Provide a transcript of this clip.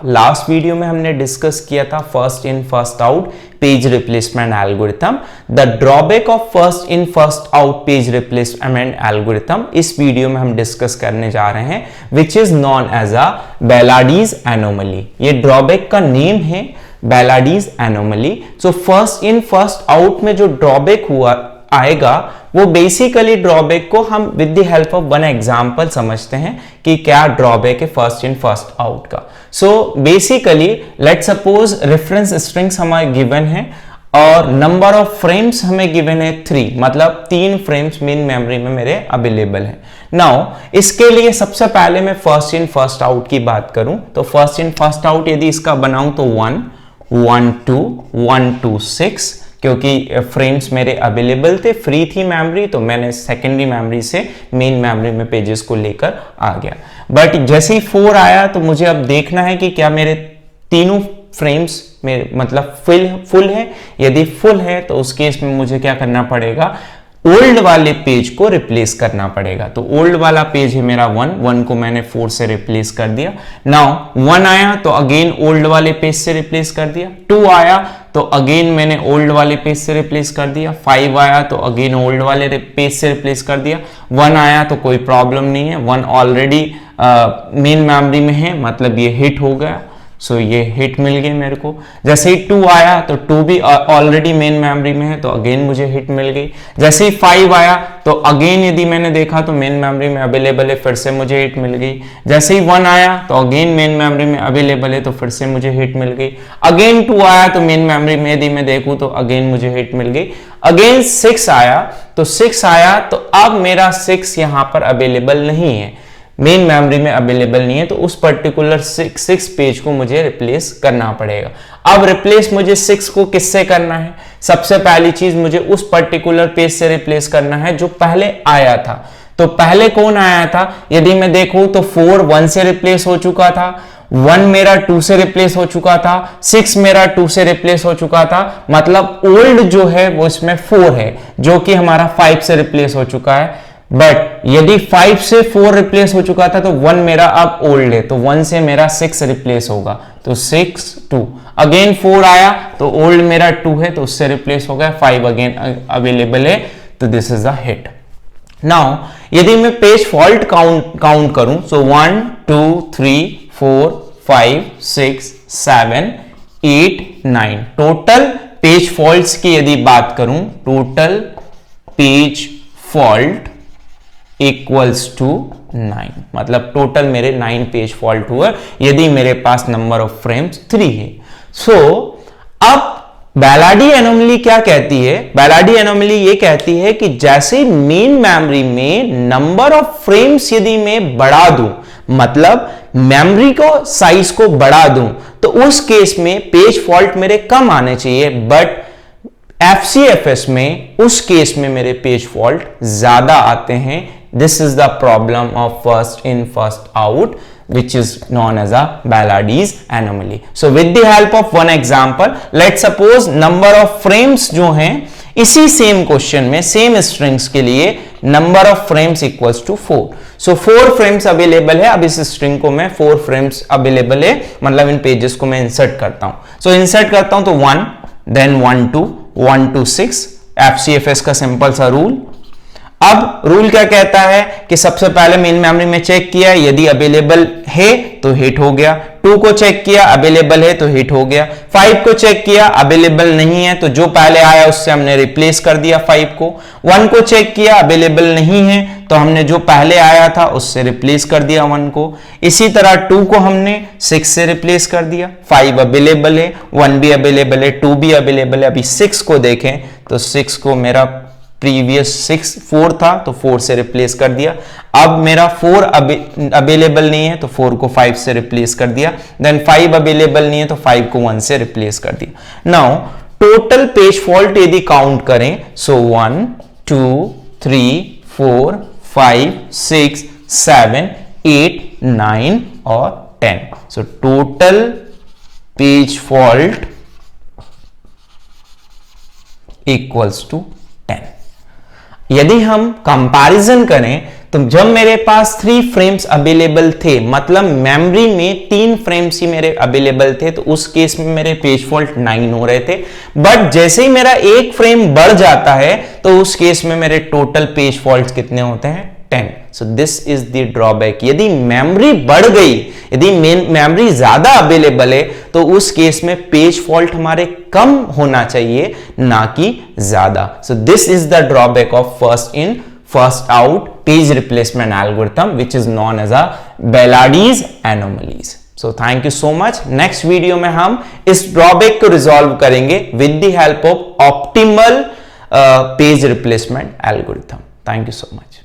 Last video में हमने discuss किया था first in first out page replacement algorithm, the drawback of first in first out page replacement algorithm. इस video में हम डिस्कस करने जा रहे हैं which is known as a Belady's anomaly. ये ड्रॉबैक का नेम है Belady's anomaly. So first in first out में जो ड्रॉबैक हुआ आएगा वो बेसिकली ड्रॉबैक को हम with the help of one example समझते हैं कि क्या ड्रॉबैक है फर्स्ट इन फर्स्ट आउट का। So basically let suppose reference strings हमें गिवन है और नंबर ऑफ फ्रेम्स हमें गिवन है 3, मतलब 3 फ्रेम्स मेन मेमोरी में मेरे अवेलेबल है। नाउ इसके लिए सबसे पहले मैं फर्स्ट इन फर्स्ट आउट की बात करूं तो फर्स्ट इन फर्स्ट आउट यदि इसका बनाऊं तो 1 1 2 1 2 6, क्योंकि फ्रेम्स मेरे अवेलेबल थे, फ्री थी मेमोरी, तो मैंने सेकेंडरी मेमोरी से मेन मेमोरी में पेजेस को लेकर आ गया। बट जैसे ही 4 आया तो मुझे अब देखना है कि क्या मेरे तीनों फ्रेम्स में मतलब फुल है। यदि फुल है तो उस केस में मुझे क्या करना पड़ेगा, ओल्ड वाले पेज को रिप्लेस करना पड़ेगा। तो ओल्ड वाला पेज है मेरा 1 को मैंने 4 से रिप्लेस कर दिया। नाउ 1 आया तो अगेन ओल्ड वाले पेज से रिप्लेस कर दिया। 2 आया तो अगेन मैंने ओल्ड वाले पेज से रिप्लेस कर दिया। 5 आया तो अगेन ओल्ड वाले पेज से रिप्लेस कर दिया। 1 आया तो कोई प्रॉब्लम नहीं है, 1 ऑलरेडी मेन मेमोरी में है, मतलब ये हिट हो गया। सो ये हिट मिल गई मेरे को। जैसे ही 2 आया तो 2 भी ऑलरेडी मेन मेमोरी में है तो अगेन मुझे हिट मिल गई। जैसे ही 5 आया तो अगेन यदि मैंने देखा तो मेन मेमोरी में अवेलेबल है, फिर से मुझे हिट मिल गई। जैसे ही 1 आया तो अगेन मेन मेमोरी में अवेलेबल है तो फिर से मुझे हिट मिल गई। अगेन 2 आया तो मेन मेमोरी में यदि मैं देखूं तो अगेन मुझे हिट मिल गई। अगेन 6 आया तो 6 आया तो अब मेरा 6 यहां पर अवेलेबल नहीं है, मेन मेमोरी में अवेलेबल नहीं है, तो उस पर्टिकुलर 6 पेज को मुझे रिप्लेस करना पड़ेगा। अब रिप्लेस मुझे 6 को किससे करना है, सबसे पहली चीज मुझे उस पर्टिकुलर पेज से रिप्लेस करना है जो पहले आया था। तो पहले कौन आया था, यदि मैं देखूं तो 4 1 से रिप्लेस हो चुका था, 1 मेरा 2 से रिप्लेस हो चुका था, 6 मेरा 2 से रिप्लेस हो चुका था, मतलब ओल्ड जो है वो इसमें 4 है जो कि हमारा 5 से रिप्लेस हो चुका है। बट यदि 5 से 4 रिप्लेस हो चुका था तो 1 मेरा अब ओल्ड है, तो 1 से मेरा 6 रिप्लेस होगा, तो 6 2। अगेन 4 आया तो ओल्ड मेरा 2 है तो उससे रिप्लेस हो गया, 5 अगेन अवेलेबल है, तो this is the hit. Now यदि मैं पेज फॉल्ट काउंट करूं सो 1 2 3 4 5 6 7 8 9, टोटल पेज फॉल्ट्स की यदि बात करूं, total page fault equals to 9, मतलब टोटल मेरे 9 पेज फॉल्ट हुए यदि मेरे पास नंबर ऑफ फ्रेम्स 3 है। सो अब बेलाडी एनोमली क्या कहती है, बेलाडी एनोमली ये कहती है कि जैसे मेन मेमोरी में नंबर ऑफ फ्रेम्स यदि मैं बढ़ा दूं, मतलब मेमोरी को साइज को बढ़ा दूं, तो उस केस में पेज फॉल्ट मेरे कम आने चाहिए, बट FCFS में उस केस में मेरे पेज फॉल्ट ज्यादा आते हैं। This is the problem of first in first out which is known as a Beladys anomaly. So with the help of one example, let's suppose number of frames जो हैं इसी same question में same strings के लिए number of frames equals to 4। So 4 frames available है। अब इस string को मैं 4 फ्रेम्स अवेलेबल है, मतलब इन पेजेस को मैं इंसर्ट करता हूं। सो इंसर्ट करता हूं तो 1 देन 1 2 1 2 6, FCFS का सिंपल सा रूल। अब रूल क्या कहता है कि सबसे पहले मेन मेमोरी में चेक किया, यदि अवेलेबल है तो हिट हो गया। 2 को चेक किया, अवेलेबल है तो हिट हो गया। 5 को चेक किया, अवेलेबल नहीं है तो जो पहले आया उससे हमने रिप्लेस कर दिया 5 को। 1 को चेक किया, अवेलेबल नहीं है तो हमने जो पहले आया था उससे रिप्लेस कर दिया 1 को। इसी तरह 2 को हमने 6 से रिप्लेस कर दिया। 5 अवेलेबल है, 1 भी अवेलेबल है, 2 भी अवेलेबल है। अभी 6 को देखें तो 6 को मेरा प्रीवियस 4 था तो 4 से रिप्लेस कर दिया। अब मेरा 4 अवेलेबल नहीं है तो 4 को 5 से रिप्लेस कर दिया। देन 5 अवेलेबल नहीं है तो 5 को 1 से रिप्लेस कर दिया। नाउ टोटल पेज फॉल्ट यदि काउंट करें सो 1 2 3 4 5 6 7 8 9 और 10। So total page fault equals to 10। यदि हम कंपैरिजन करें तो जब मेरे पास 3 फ्रेम्स अवेलेबल थे, मतलब मेमोरी में 3 फ्रेम्स ही मेरे अवेलेबल थे, तो उस केस में मेरे पेज फॉल्ट 9 हो रहे थे। बट जैसे ही मेरा एक फ्रेम बढ़ जाता है तो उस केस में मेरे टोटल पेज फॉल्ट कितने होते हैं? 10। So this is the drawback. यदि मेमोरी बढ़ गई, यदि मेमोरी ज्यादा अवेलेबल है, तो उस केस में पेज फॉल्ट हमारे कम होना चाहिए, ना कि ज्यादा। So this is the drawback of first in first out page replacement algorithm, which is known as a belady'स anomalies. So thank you so much. Next video में हम इस ड्रॉबैक को रिजॉल्व करेंगे with the help of optimal page replacement algorithm. Thank you so much.